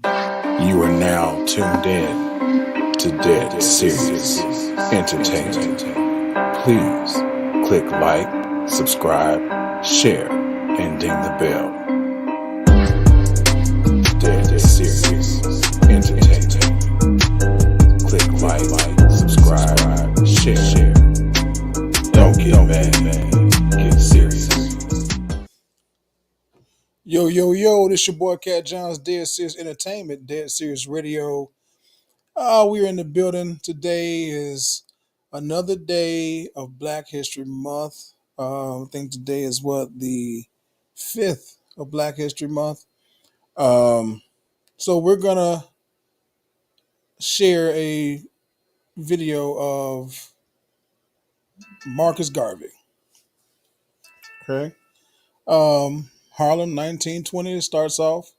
You are now tuned in to Dead Serious Entertainment. Please click like, subscribe, share, and ding the bell. Dead Serious Entertainment. Click like, subscribe, share. Don't get mad, get serious. Yo, this your boy Katt, Johnz, Dead Serious Entertainment, Dead Serious Radio. We're in the building. Today is another day of Black History Month. I think today is the 5th of Black History Month. So we're gonna share a video of Marcus Garvey. Okay. Harlem 1920 starts off,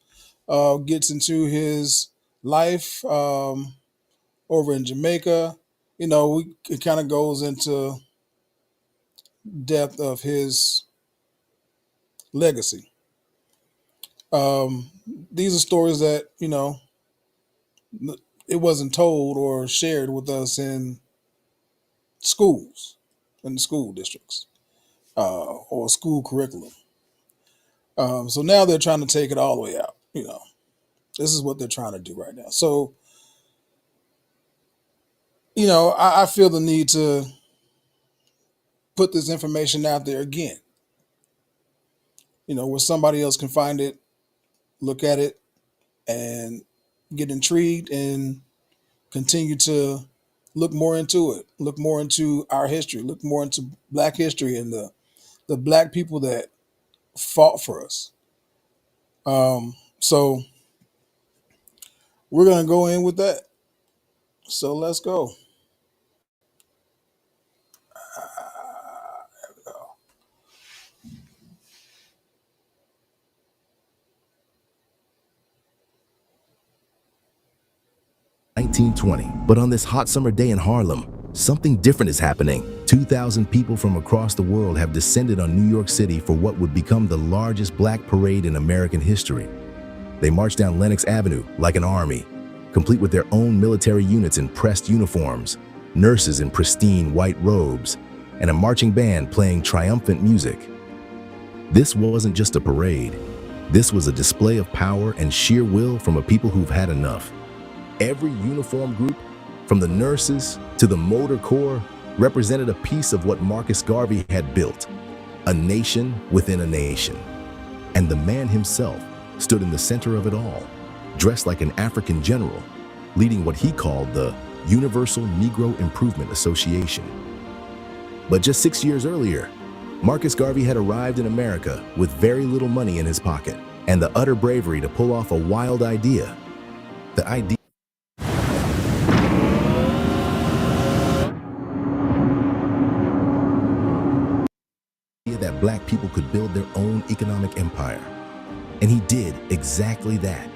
gets into his life over in Jamaica. It kind of goes into depth of his legacy. These are stories that, it wasn't told or shared with us in schools, in the school districts, or school curriculum. So now they're trying to take it all the way out. This is what they're trying to do right now. So, I feel the need to put this information out there again, where somebody else can find it, look at it, and get intrigued and continue to look more into it, look more into our history, look more into Black history and the Black people that fought for us. So we're going to go in with that. So let's go. 1920, but on this hot summer day in Harlem, something different is happening. 2,000 people from across the world have descended on New York City for what would become the largest black parade in American history. They marched down Lenox Avenue like an army, complete with their own military units in pressed uniforms, nurses in pristine white robes, and a marching band playing triumphant music. This wasn't just a parade. This was a display of power and sheer will from a people who've had enough. Every uniform group, from the nurses to the motor corps, represented a piece of what Marcus Garvey had built, a nation within a nation. And the man himself stood in the center of it all, dressed like an African general, leading what he called the Universal Negro Improvement Association. But just 6 years earlier, Marcus Garvey had arrived in America with very little money in his pocket and the utter bravery to pull off a wild idea. The idea that black people could build their own economic empire. And he did exactly that,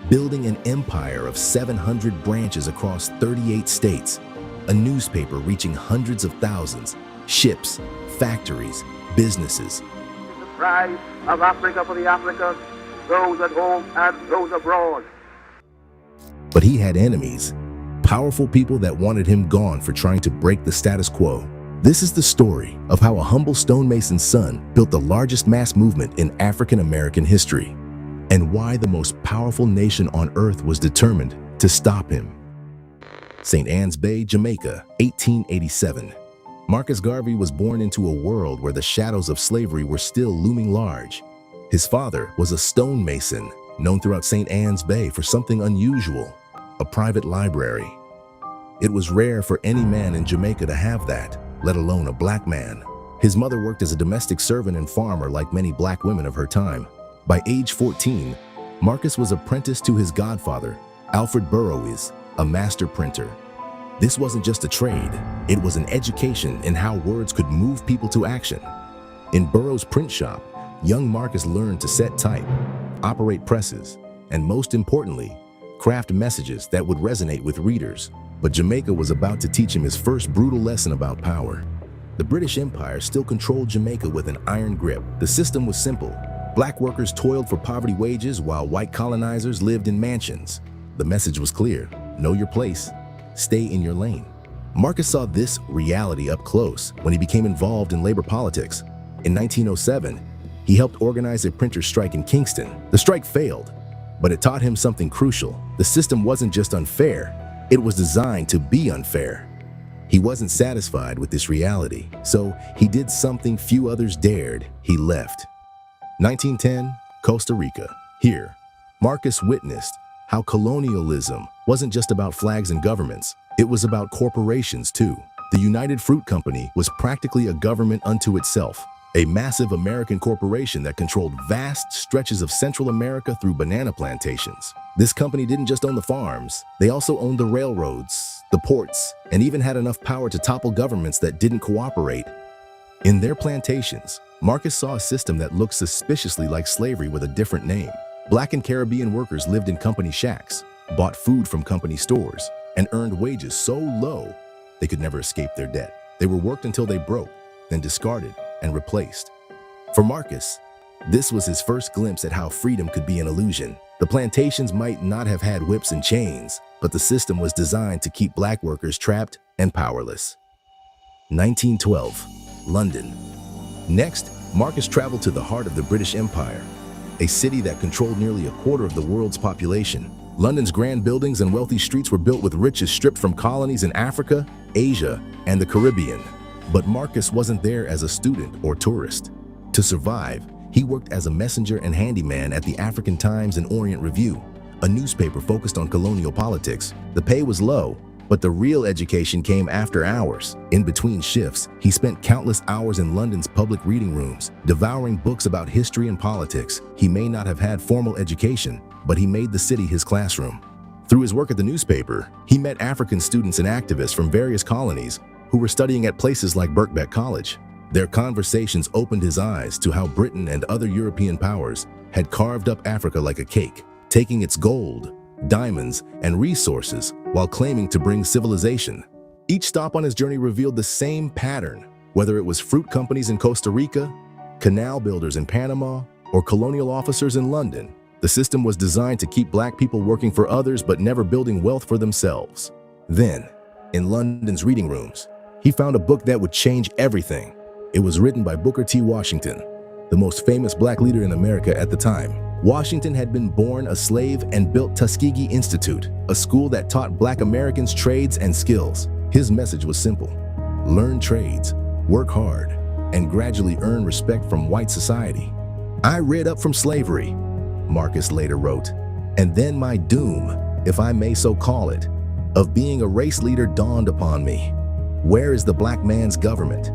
building an empire of 700 branches across 38 states, a newspaper reaching hundreds of thousands, ships, factories, businesses. The pride of Africa for the Africans, those at home and those abroad. But he had enemies, powerful people that wanted him gone for trying to break the status quo. This is the story of how a humble stonemason's son built the largest mass movement in African American history, and why the most powerful nation on earth was determined to stop him. St. Ann's Bay, Jamaica, 1887. Marcus Garvey was born into a world where the shadows of slavery were still looming large. His father was a stonemason, known throughout St. Ann's Bay for something unusual, a private library. It was rare for any man in Jamaica to have that, let alone a black man. His mother worked as a domestic servant and farmer like many black women of her time. By age 14, Marcus was apprenticed to his godfather, Alfred Burroughs, a master printer. This wasn't just a trade, it was an education in how words could move people to action. In Burroughs' print shop, young Marcus learned to set type, operate presses, and most importantly, craft messages that would resonate with readers. But Jamaica was about to teach him his first brutal lesson about power. The British Empire still controlled Jamaica with an iron grip. The system was simple. Black workers toiled for poverty wages while white colonizers lived in mansions. The message was clear: know your place, stay in your lane. Marcus saw this reality up close when he became involved in labor politics. In 1907, he helped organize a printer's strike in Kingston. The strike failed, but it taught him something crucial. The system wasn't just unfair, it was designed to be unfair. He wasn't satisfied with this reality, so he did something few others dared. He left. 1910, Costa Rica. Here, Marcus witnessed how colonialism wasn't just about flags and governments. It was about corporations too. The United Fruit Company was practically a government unto itself, a massive American corporation that controlled vast stretches of Central America through banana plantations. This company didn't just own the farms, they also owned the railroads, the ports, and even had enough power to topple governments that didn't cooperate. In their plantations, Marcus saw a system that looked suspiciously like slavery with a different name. Black and Caribbean workers lived in company shacks, bought food from company stores, and earned wages so low they could never escape their debt. They were worked until they broke, then discarded and replaced. For Marcus, this was his first glimpse at how freedom could be an illusion. The plantations might not have had whips and chains, but the system was designed to keep black workers trapped and powerless. 1912, London. Next, Marcus traveled to the heart of the British Empire, a city that controlled nearly a quarter of the world's population. London's grand buildings and wealthy streets were built with riches stripped from colonies in Africa, Asia, and the Caribbean. But Marcus wasn't there as a student or tourist. To survive, he worked as a messenger and handyman at the African Times and Orient Review, a newspaper focused on colonial politics. The pay was low, but the real education came after hours. In between shifts, he spent countless hours in London's public reading rooms, devouring books about history and politics. He may not have had formal education, but he made the city his classroom. Through his work at the newspaper, he met African students and activists from various colonies who were studying at places like Birkbeck College. Their conversations opened his eyes to how Britain and other European powers had carved up Africa like a cake, taking its gold, diamonds, and resources while claiming to bring civilization. Each stop on his journey revealed the same pattern, whether it was fruit companies in Costa Rica, canal builders in Panama, or colonial officers in London. The system was designed to keep black people working for others but never building wealth for themselves. Then, in London's reading rooms, he found a book that would change everything. It was written by Booker T. Washington, the most famous black leader in America at the time. Washington had been born a slave and built Tuskegee Institute, a school that taught black Americans trades and skills. His message was simple: learn trades, work hard, and gradually earn respect from white society. I read up from slavery, Marcus later wrote, and then my doom, if I may so call it, of being a race leader dawned upon me. Where is the black man's government?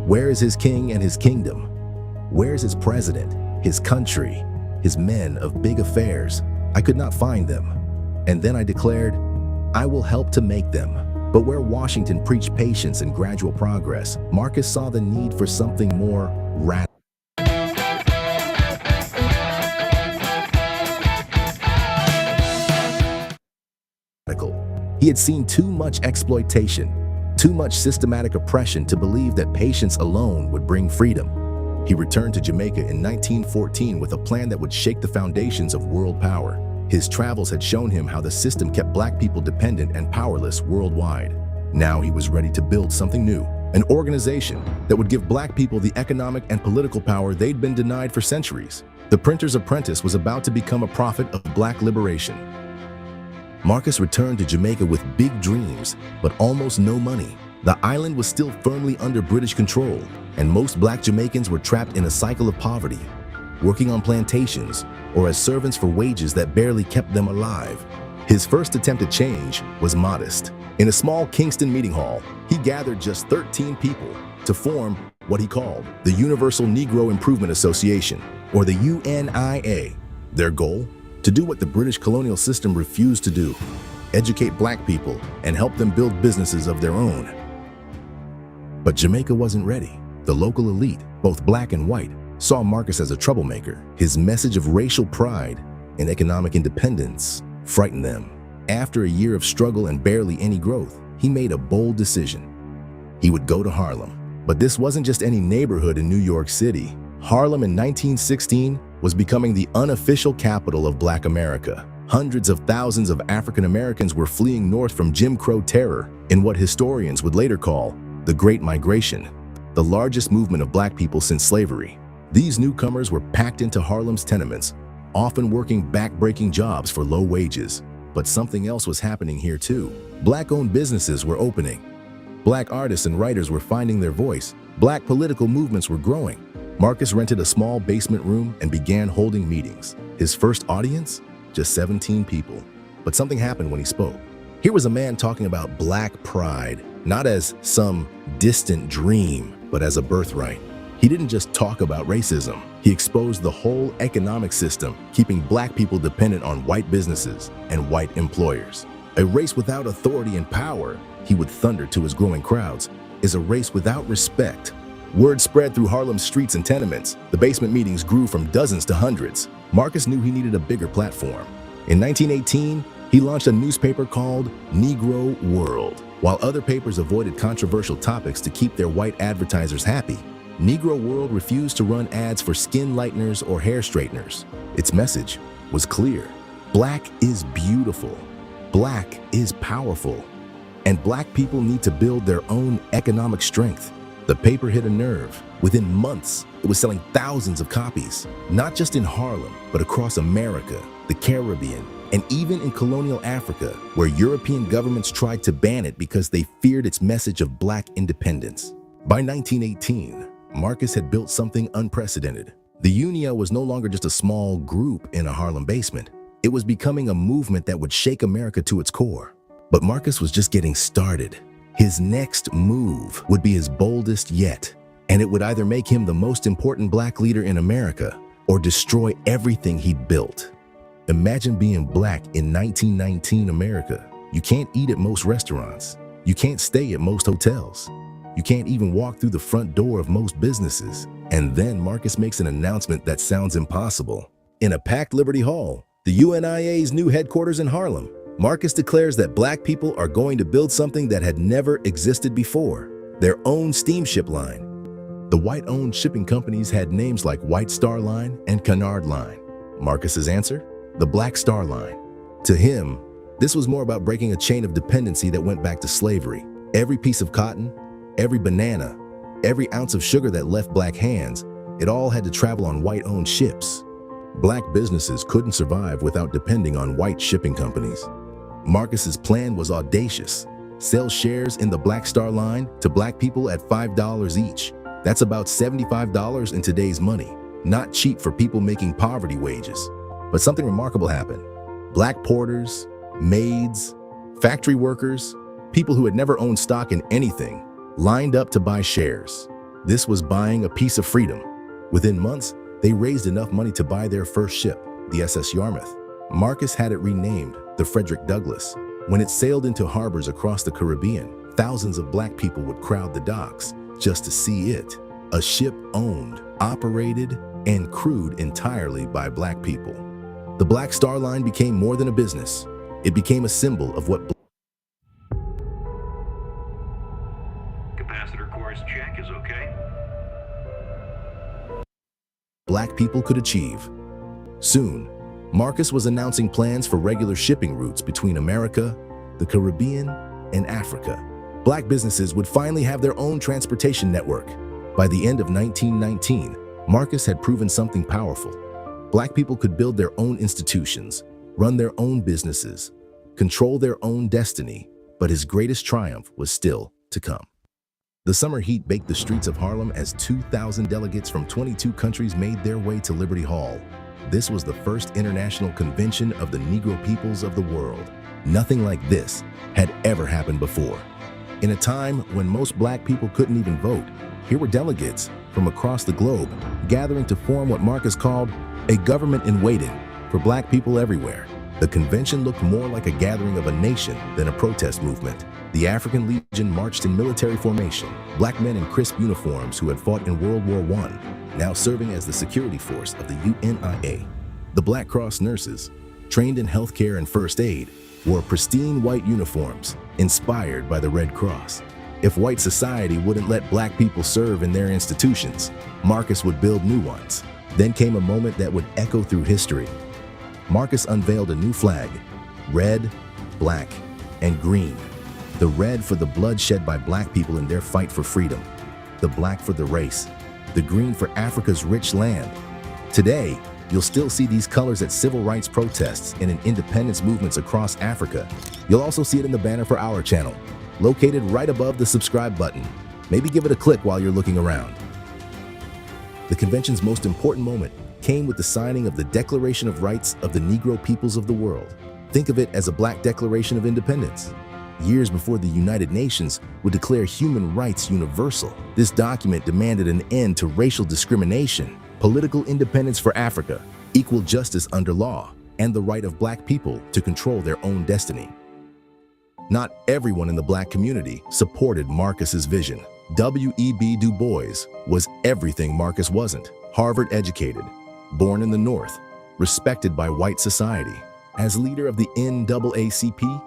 Where is his king and his kingdom? Where is his president, his country, his men of big affairs? I could not find them. And then I declared, I will help to make them. But where Washington preached patience and gradual progress, Marcus saw the need for something more radical. He had seen too much exploitation, too much systematic oppression to believe that patience alone would bring freedom. He returned to Jamaica in 1914 with a plan that would shake the foundations of world power. His travels had shown him how the system kept black people dependent and powerless worldwide. Now he was ready to build something new, an organization that would give black people the economic and political power they'd been denied for centuries. The Printer's Apprentice was about to become a prophet of black liberation. Marcus returned to Jamaica with big dreams, but almost no money. The island was still firmly under British control, and most black Jamaicans were trapped in a cycle of poverty, working on plantations or as servants for wages that barely kept them alive. His first attempt at change was modest. In a small Kingston meeting hall, he gathered just 13 people to form what he called the Universal Negro Improvement Association, or the UNIA. Their goal? To do what the British colonial system refused to do: educate black people and help them build businesses of their own. But Jamaica wasn't ready. The local elite, both black and white, saw Marcus as a troublemaker. His message of racial pride and economic independence frightened them. After a year of struggle and barely any growth, he made a bold decision. He would go to Harlem. But this wasn't just any neighborhood in New York City. Harlem in 1916 was becoming the unofficial capital of Black America. Hundreds of thousands of African Americans were fleeing north from Jim Crow terror in what historians would later call the Great Migration, the largest movement of Black people since slavery. These newcomers were packed into Harlem's tenements, often working back-breaking jobs for low wages. But something else was happening here too. Black-owned businesses were opening. Black artists and writers were finding their voice. Black political movements were growing. Marcus rented a small basement room and began holding meetings. His first audience? Just 17 people. But something happened when he spoke. Here was a man talking about Black pride, not as some distant dream, but as a birthright. He didn't just talk about racism. He exposed the whole economic system, keeping Black people dependent on white businesses and white employers. A race without authority and power, he would thunder to his growing crowds, is a race without respect. Word spread through Harlem's streets and tenements. The basement meetings grew from dozens to hundreds. Marcus knew he needed a bigger platform. In 1918, he launched a newspaper called Negro World. While other papers avoided controversial topics to keep their white advertisers happy, Negro World refused to run ads for skin lighteners or hair straighteners. Its message was clear. Black is beautiful. Black is powerful. And Black people need to build their own economic strength. The paper hit a nerve. Within months, it was selling thousands of copies, not just in Harlem, but across America, the Caribbean, and even in colonial Africa, where European governments tried to ban it because they feared its message of Black independence. By 1918, Marcus had built something unprecedented. The Unia was no longer just a small group in a Harlem basement. It was becoming a movement that would shake America to its core. But Marcus was just getting started. His next move would be his boldest yet, and it would either make him the most important Black leader in America or destroy everything he'd built. Imagine being Black in 1919 America. You can't eat at most restaurants. You can't stay at most hotels. You can't even walk through the front door of most businesses. And then Marcus makes an announcement that sounds impossible. In a packed Liberty Hall, the UNIA's new headquarters in Harlem, Marcus declares that Black people are going to build something that had never existed before, their own steamship line. The white-owned shipping companies had names like White Star Line and Cunard Line. Marcus's answer? The Black Star Line. To him, this was more about breaking a chain of dependency that went back to slavery. Every piece of cotton, every banana, every ounce of sugar that left Black hands, it all had to travel on white-owned ships. Black businesses couldn't survive without depending on white shipping companies. Marcus's plan was audacious. Sell shares in the Black Star Line to Black people at $5 each. That's about $75 in today's money. Not cheap for people making poverty wages. But something remarkable happened. Black porters, maids, factory workers, people who had never owned stock in anything, lined up to buy shares. This was buying a piece of freedom. Within months, they raised enough money to buy their first ship, the SS Yarmouth. Marcus had it renamed the Frederick Douglass. When it sailed into harbors across the Caribbean, thousands of Black people would crowd the docks just to see it. A ship owned, operated, and crewed entirely by Black people. The Black Star Line became more than a business. It became a symbol of what Capacitor course check is okay. Black people could achieve. Soon, Marcus was announcing plans for regular shipping routes between America, the Caribbean, and Africa. Black businesses would finally have their own transportation network. By the end of 1919, Marcus had proven something powerful. Black people could build their own institutions, run their own businesses, control their own destiny, but his greatest triumph was still to come. The summer heat baked the streets of Harlem as 2,000 delegates from 22 countries made their way to Liberty Hall. This was the first international convention of the Negro peoples of the world. Nothing like this had ever happened before. In a time when most Black people couldn't even vote, here were delegates from across the globe gathering to form what Marcus called a government in waiting for Black people everywhere. The convention looked more like a gathering of a nation than a protest movement. The African Legion marched in military formation, Black men in crisp uniforms who had fought in World War I, now serving as the security force of the UNIA. The Black Cross nurses, trained in healthcare and first aid, wore pristine white uniforms inspired by the Red Cross. If white society wouldn't let Black people serve in their institutions, Marcus would build new ones. Then came a moment that would echo through history. Marcus unveiled a new flag, red, black, and green. The red for the blood shed by black people in their fight for freedom, the black for the race, the green for Africa's rich land. Today, you'll still see these colors at civil rights protests and in independence movements across Africa. You'll also see it in the banner for our channel, located right above the subscribe button. Maybe give it a click while you're looking around. The convention's most important moment came with the signing of the Declaration of Rights of the Negro Peoples of the World. Think of it as a Black Declaration of Independence. Years before the United Nations would declare human rights universal, this document demanded an end to racial discrimination, political independence for Africa, equal justice under law, and the right of Black people to control their own destiny. Not everyone in the Black community supported Marcus's vision. W.E.B. Du Bois was everything Marcus wasn't. Harvard educated, born in the North, respected by white society. As leader of the NAACP,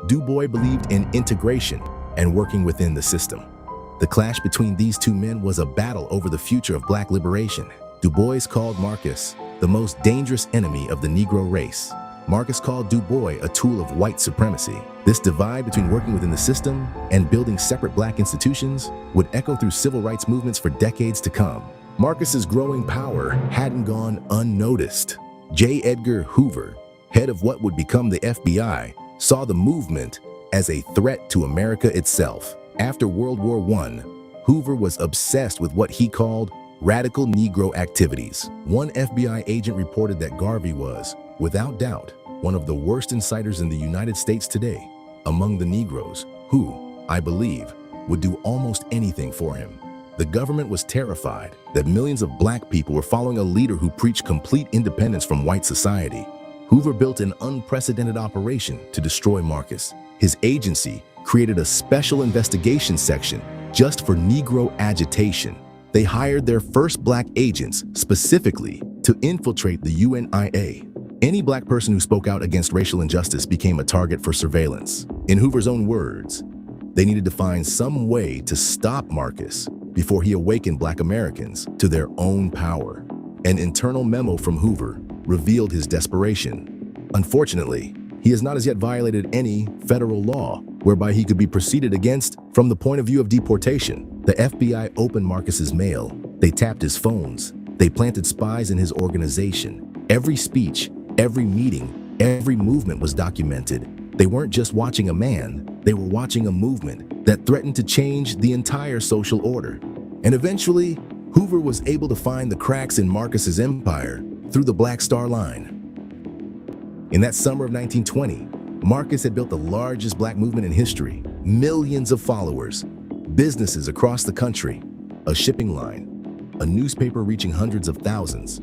Du Bois believed in integration and working within the system. The clash between these two men was a battle over the future of Black liberation. Du Bois called Marcus the most dangerous enemy of the Negro race. Marcus called Du Bois a tool of white supremacy. This divide between working within the system and building separate Black institutions would echo through civil rights movements for decades to come. Marcus's growing power hadn't gone unnoticed. J. Edgar Hoover, head of what would become the FBI, saw the movement as a threat to America itself. After World War I, Hoover was obsessed with what he called radical Negro activities. One FBI agent reported that Garvey was, without doubt, one of the worst inciters in the United States today among the Negroes, who, I believe, would do almost anything for him. The government was terrified that millions of Black people were following a leader who preached complete independence from white society. Hoover built an unprecedented operation to destroy Marcus. His agency created a special investigation section just for Negro agitation. They hired their first Black agents specifically to infiltrate the UNIA. Any Black person who spoke out against racial injustice became a target for surveillance. In Hoover's own words, they needed to find some way to stop Marcus before he awakened Black Americans to their own power. An internal memo from Hoover revealed his desperation. Unfortunately, he has not as yet violated any federal law whereby he could be proceeded against from the point of view of deportation. The FBI opened Marcus's mail. They tapped his phones. They planted spies in his organization. Every speech, every meeting, every movement was documented. They weren't just watching a man, they were watching a movement that threatened to change the entire social order. And eventually, Hoover was able to find the cracks in Marcus's empire through the Black Star Line. In that summer of 1920, Marcus had built the largest Black movement in history. Millions of followers, businesses across the country, a shipping line, a newspaper reaching hundreds of thousands.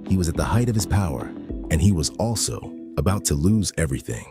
He was at the height of his power, and he was also about to lose everything.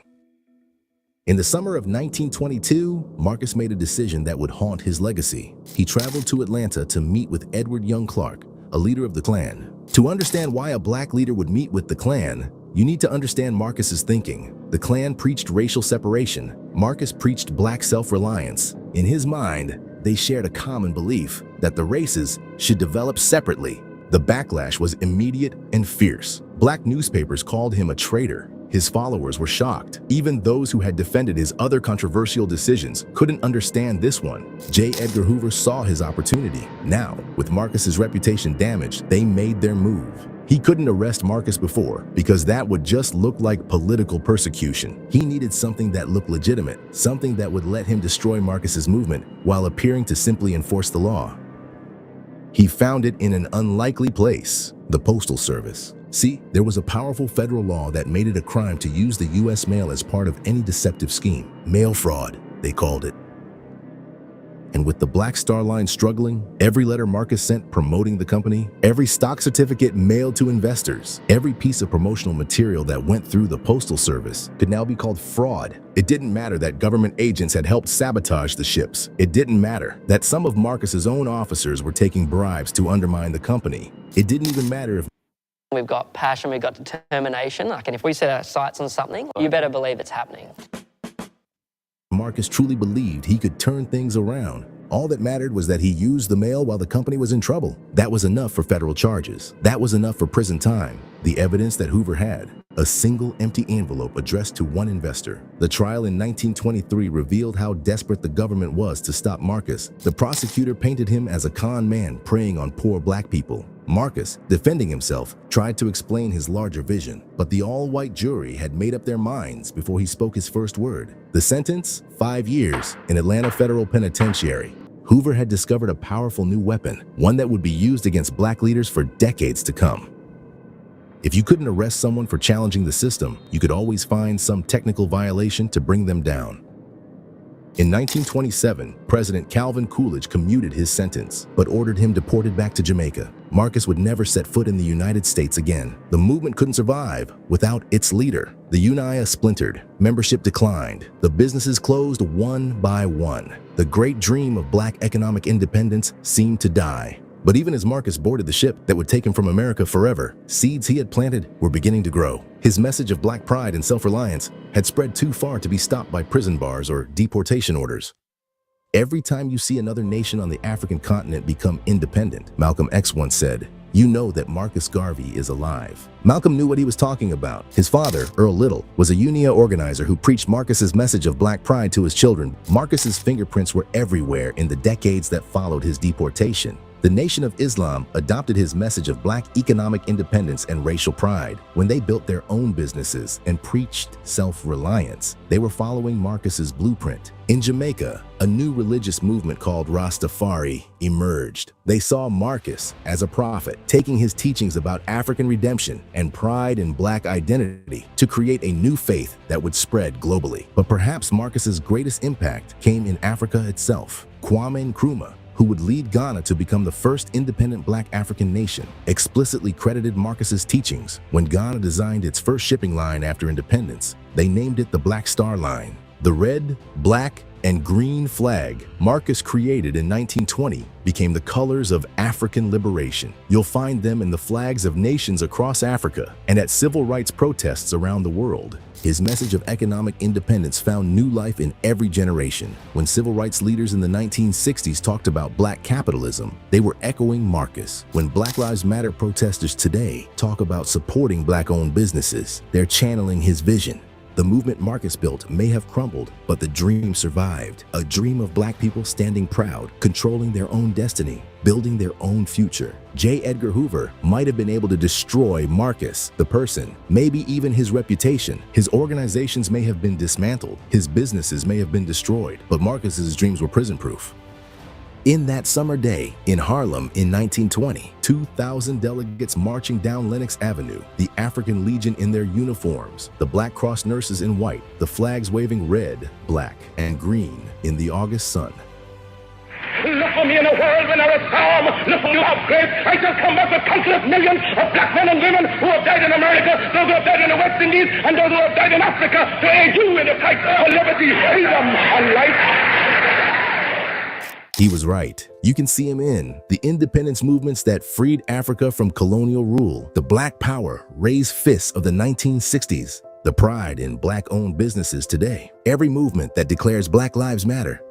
In the summer of 1922, Marcus made a decision that would haunt his legacy. He traveled to Atlanta to meet with Edward Young Clark, a leader of the Klan. To understand why a Black leader would meet with the Klan, you need to understand Marcus's thinking. The Klan preached racial separation. Marcus preached Black self-reliance. In his mind, they shared a common belief that the races should develop separately. The backlash was immediate and fierce. Black newspapers called him a traitor. His followers were shocked. Even those who had defended his other controversial decisions couldn't understand this one. J. Edgar Hoover saw his opportunity. Now, with Marcus's reputation damaged, they made their move. He couldn't arrest Marcus before because that would just look like political persecution. He needed something that looked legitimate, something that would let him destroy Marcus's movement while appearing to simply enforce the law. He found it in an unlikely place, the Postal Service. See, there was a powerful federal law that made it a crime to use the U.S. mail as part of any deceptive scheme. Mail fraud, they called it. And with the Black Star Line struggling, every letter Marcus sent promoting the company, every stock certificate mailed to investors, every piece of promotional material that went through the Postal Service could now be called fraud. It didn't matter that government agents had helped sabotage the ships. It didn't matter that some of Marcus's own officers were taking bribes to undermine the company. It didn't even matter if we've got passion, we've got determination. And if we set our sights on something, you better believe it's happening. Marcus truly believed he could turn things around. All that mattered was that he used the mail while the company was in trouble. That was enough for federal charges. That was enough for prison time. The evidence that Hoover had: a single empty envelope addressed to one investor. The trial in 1923 revealed how desperate the government was to stop Marcus. The prosecutor painted him as a con man preying on poor black people. Marcus, defending himself, tried to explain his larger vision, but the all-white jury had made up their minds before he spoke his first word. The sentence? 5 years in Atlanta Federal Penitentiary. Hoover had discovered a powerful new weapon, one that would be used against black leaders for decades to come. If you couldn't arrest someone for challenging the system, you could always find some technical violation to bring them down. In 1927, President Calvin Coolidge commuted his sentence, but ordered him deported back to Jamaica. Marcus would never set foot in the United States again. The movement couldn't survive without its leader. The UNIA splintered, membership declined, the businesses closed one by one. The great dream of black economic independence seemed to die. But even as Marcus boarded the ship that would take him from America forever, seeds he had planted were beginning to grow. His message of black pride and self-reliance had spread too far to be stopped by prison bars or deportation orders. Every time you see another nation on the African continent become independent, Malcolm X once said, you know that Marcus Garvey is alive. Malcolm knew what he was talking about. His father, Earl Little, was a UNIA organizer who preached Marcus's message of black pride to his children. Marcus's fingerprints were everywhere in the decades that followed his deportation. The Nation of Islam adopted his message of black economic independence and racial pride. When they built their own businesses and preached self-reliance, they were following Marcus's blueprint. In Jamaica, a new religious movement called Rastafari emerged. They saw Marcus as a prophet, taking his teachings about African redemption and pride in black identity to create a new faith that would spread globally. But perhaps Marcus's greatest impact came in Africa itself. Kwame Nkrumah, who would lead Ghana to become the first independent black African nation, explicitly credited Marcus's teachings. When Ghana designed its first shipping line after independence, they named it the Black Star Line. The red, black, and green flag Marcus created in 1920 became the colors of African liberation. You'll find them in the flags of nations across Africa and at civil rights protests around the world. His message of economic independence found new life in every generation. When civil rights leaders in the 1960s talked about black capitalism, they were echoing Marcus. When Black Lives Matter protesters today talk about supporting black-owned businesses, they're channeling his vision. The movement Marcus built may have crumbled, but the dream survived. A dream of black people standing proud, controlling their own destiny, building their own future. J. Edgar Hoover might have been able to destroy Marcus, the person, maybe even his reputation. His organizations may have been dismantled, his businesses may have been destroyed, but Marcus's dreams were prison-proof. In that summer day in Harlem in 1920, 2,000 delegates marching down Lenox Avenue, the African Legion in their uniforms, the Black Cross nurses in white, the flags waving red, black, and green in the August sun. Look for me in a world when I was calm. Look for you out great. I shall come back with countless millions of black men and women who have died in America, those who have died in the West Indies, and those who have died in Africa to aid you in the fight for liberty, freedom, and life. He was right. You can see him in the independence movements that freed Africa from colonial rule, the Black Power raised fists of the 1960s, the pride in black-owned businesses today, every movement that declares Black Lives Matter.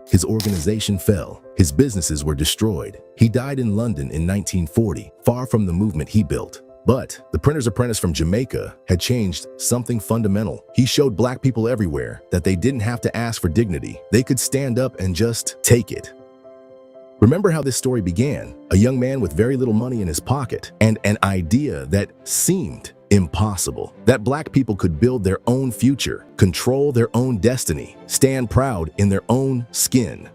His organization fell. His businesses were destroyed. He died in London in 1940, far from the movement he built. But the printer's apprentice from Jamaica had changed something fundamental. He showed black people everywhere that they didn't have to ask for dignity. They could stand up and just take it. Remember how this story began? A young man with very little money in his pocket and an idea that seemed impossible. That black people could build their own future, control their own destiny, stand proud in their own skin.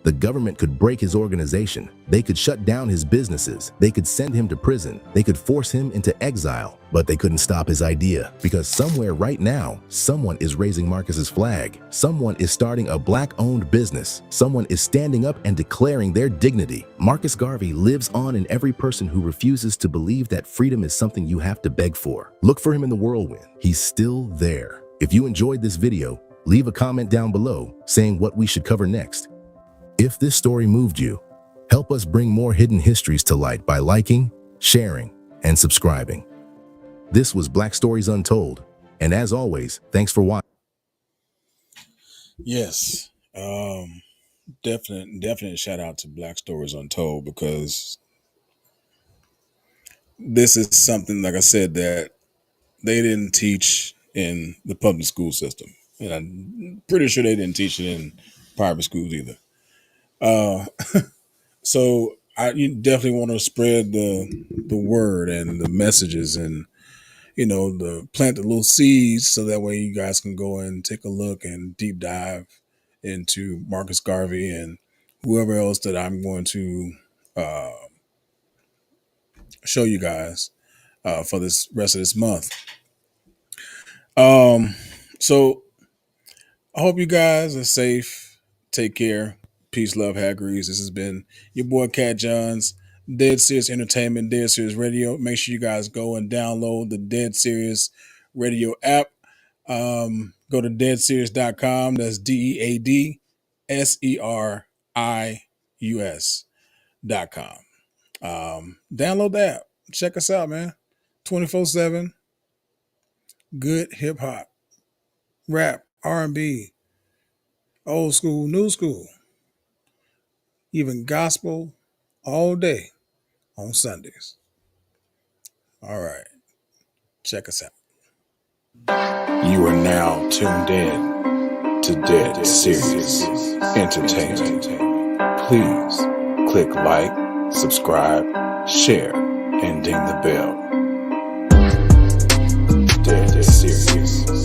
The government could break his organization. They could shut down his businesses. They could send him to prison. They could force him into exile. But they couldn't stop his idea, because somewhere right now, someone is raising Marcus's flag. Someone is starting a black-owned business. Someone is standing up and declaring their dignity. Marcus Garvey lives on in every person who refuses to believe that freedom is something you have to beg for. Look for him in the whirlwind. He's still there. If you enjoyed this video, leave a comment down below saying what we should cover next. If this story moved you, help us bring more hidden histories to light by liking, sharing, and subscribing. This was Black Stories Untold, and as always, thanks for watching. Yes. definite shout out to Black Stories Untold, because this is something, like I said, that they didn't teach in the public school system, and I'm pretty sure they didn't teach it in private schools either. So you definitely want to spread the word and the messages, and plant the little seeds, so that way you guys can go and take a look and deep dive into Marcus Garvey and whoever else that I'm going to show you guys for this rest of this month. So I hope you guys are safe. Take care. Peace, love, Hagrees. This has been your boy Katt Johnz, Dead Serious Entertainment, Dead Serious Radio. Make sure you guys go and download the Dead Serious Radio app. Go to deadserious.com. That's DeadSerious.com. Download the app. Check us out, man. 24/7. Good hip hop, rap, R&B, old school, new school, even gospel, all day on Sundays. All right. Check us out. You are now tuned in to Dead Serious Entertainment. Please click like, subscribe, share, and ding the bell. Dead Serious.